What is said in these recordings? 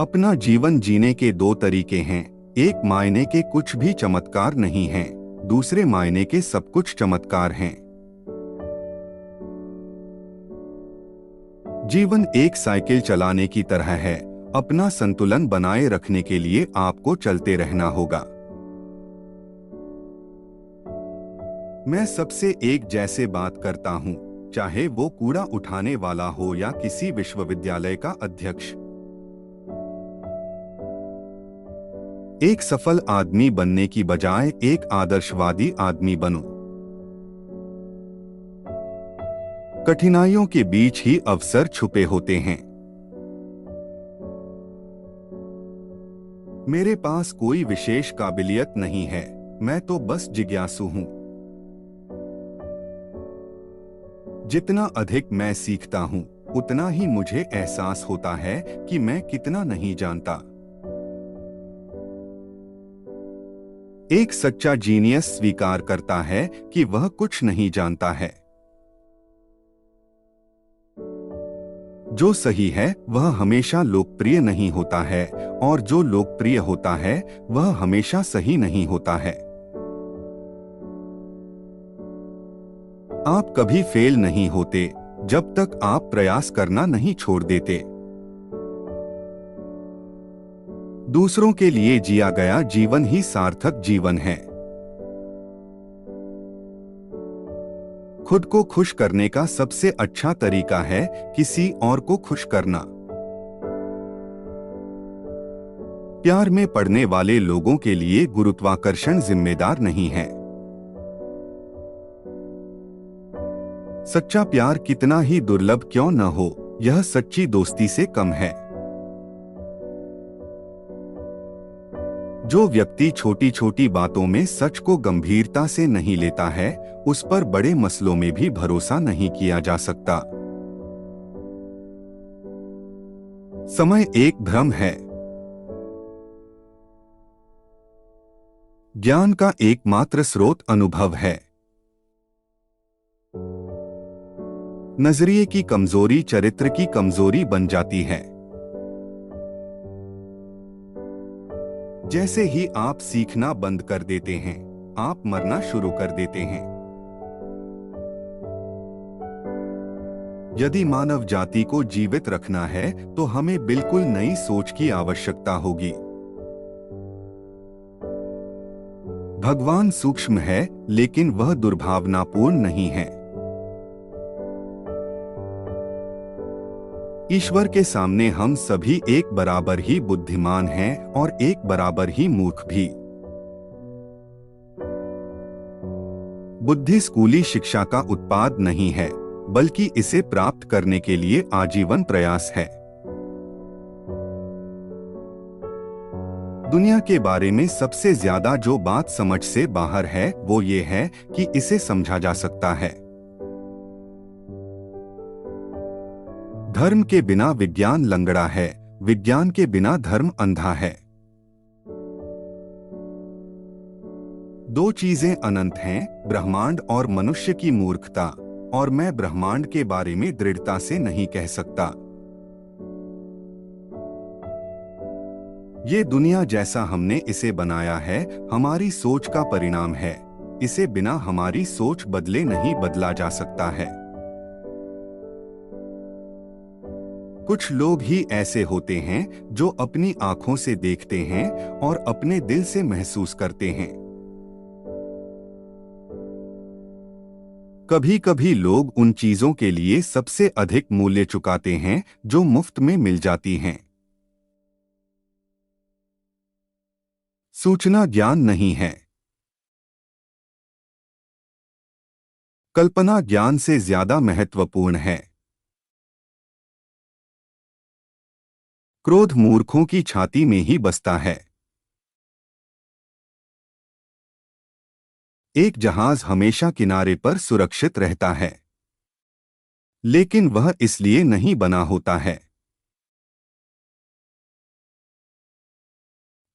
अपना जीवन जीने के दो तरीके हैं। एक मायने के कुछ भी चमत्कार नहीं हैं, दूसरे मायने के सब कुछ चमत्कार हैं। जीवन एक साइकिल चलाने की तरह है। अपना संतुलन बनाए रखने के लिए आपको चलते रहना होगा। मैं सबसे एक जैसे बात करता हूं, चाहे वो कूड़ा उठाने वाला हो या किसी विश्वविद्यालय का अध्यक्ष। एक सफल आदमी बनने की बजाय एक आदर्शवादी आदमी बनो। कठिनाइयों के बीच ही अवसर छुपे होते हैं। मेरे पास कोई विशेष काबिलियत नहीं है, मैं तो बस जिज्ञासु हूं। जितना अधिक मैं सीखता हूं, उतना ही मुझे एहसास होता है कि मैं कितना नहीं जानता। एक सच्चा जीनियस स्वीकार करता है कि वह कुछ नहीं जानता है। जो सही है वह हमेशा लोकप्रिय नहीं होता है, और जो लोकप्रिय होता है वह हमेशा सही नहीं होता है। आप कभी फेल नहीं होते जब तक आप प्रयास करना नहीं छोड़ देते। दूसरों के लिए जिया गया जीवन ही सार्थक जीवन है। खुद को खुश करने का सबसे अच्छा तरीका है किसी और को खुश करना। प्यार में पड़ने वाले लोगों के लिए गुरुत्वाकर्षण जिम्मेदार नहीं है। सच्चा प्यार कितना ही दुर्लभ क्यों न हो, यह सच्ची दोस्ती से कम है। जो व्यक्ति छोटी छोटी बातों में सच को गंभीरता से नहीं लेता है, उस पर बड़े मसलों में भी भरोसा नहीं किया जा सकता। समय एक भ्रम है। ज्ञान का एकमात्र स्रोत अनुभव है। नजरिए की कमजोरी चरित्र की कमजोरी बन जाती है। जैसे ही आप सीखना बंद कर देते हैं, आप मरना शुरू कर देते हैं। यदि मानव जाति को जीवित रखना है तो हमें बिल्कुल नई सोच की आवश्यकता होगी। भगवान सूक्ष्म है, लेकिन वह दुर्भावनापूर्ण नहीं है। ईश्वर के सामने हम सभी एक बराबर ही बुद्धिमान हैं और एक बराबर ही मूर्ख भी। बुद्धि स्कूली शिक्षा का उत्पाद नहीं है, बल्कि इसे प्राप्त करने के लिए आजीवन प्रयास है। दुनिया के बारे में सबसे ज्यादा जो बात समझ से बाहर है वो ये है कि इसे समझा जा सकता है। धर्म के बिना विज्ञान लंगड़ा है, विज्ञान के बिना धर्म अंधा है। दो चीजें अनंत हैं, ब्रह्मांड और मनुष्य की मूर्खता, और मैं ब्रह्मांड के बारे में दृढ़ता से नहीं कह सकता। ये दुनिया जैसा हमने इसे बनाया है, हमारी सोच का परिणाम है। इसे बिना हमारी सोच बदले नहीं बदला जा सकता है। कुछ लोग ही ऐसे होते हैं जो अपनी आंखों से देखते हैं और अपने दिल से महसूस करते हैं। कभी कभी लोग उन चीजों के लिए सबसे अधिक मूल्य चुकाते हैं जो मुफ्त में मिल जाती हैं। सूचना ज्ञान नहीं है। कल्पना ज्ञान से ज्यादा महत्वपूर्ण है। क्रोध मूर्खों की छाती में ही बसता है। एक जहाज हमेशा किनारे पर सुरक्षित रहता है, लेकिन वह इसलिए नहीं बना होता है।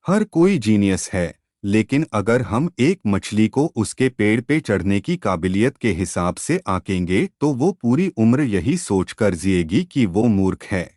हर कोई जीनियस है, लेकिन अगर हम एक मछली को उसके पेड़ पे चढ़ने की काबिलियत के हिसाब से आंकेंगे तो वो पूरी उम्र यही सोचकर जिएगी कि वो मूर्ख है।